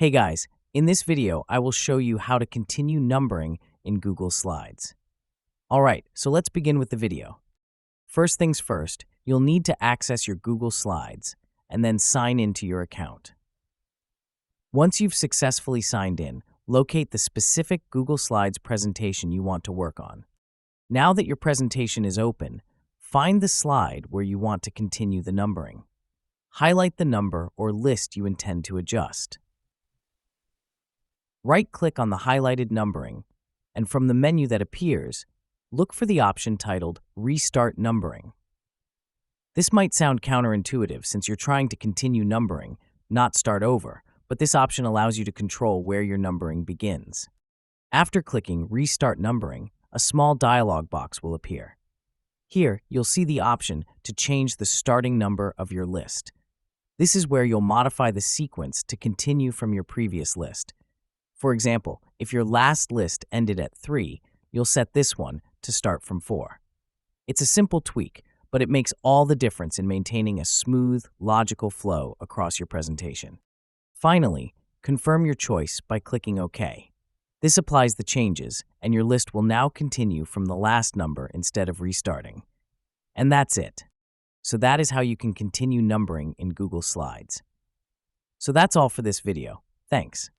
Hey guys, in this video, I will show you how to continue numbering in Google Slides. Alright, so let's begin with the video. First things first, you'll need to access your Google Slides and then sign into your account. Once you've successfully signed in, locate the specific Google Slides presentation you want to work on. Now that your presentation is open, find the slide where you want to continue the numbering. Highlight the number or list you intend to adjust. Right-click on the highlighted numbering, and from the menu that appears, look for the option titled Restart Numbering. This might sound counterintuitive since you're trying to continue numbering, not start over, but this option allows you to control where your numbering begins. After clicking Restart Numbering, a small dialog box will appear. Here, you'll see the option to change the starting number of your list. This is where you'll modify the sequence to continue from your previous list. For example, if your last list ended at 3, you'll set this one to start from 4. It's a simple tweak, but it makes all the difference in maintaining a smooth, logical flow across your presentation. Finally, confirm your choice by clicking OK. This applies the changes, and your list will now continue from the last number instead of restarting. And that's it. So that is how you can continue numbering in Google Slides. So that's all for this video. Thanks.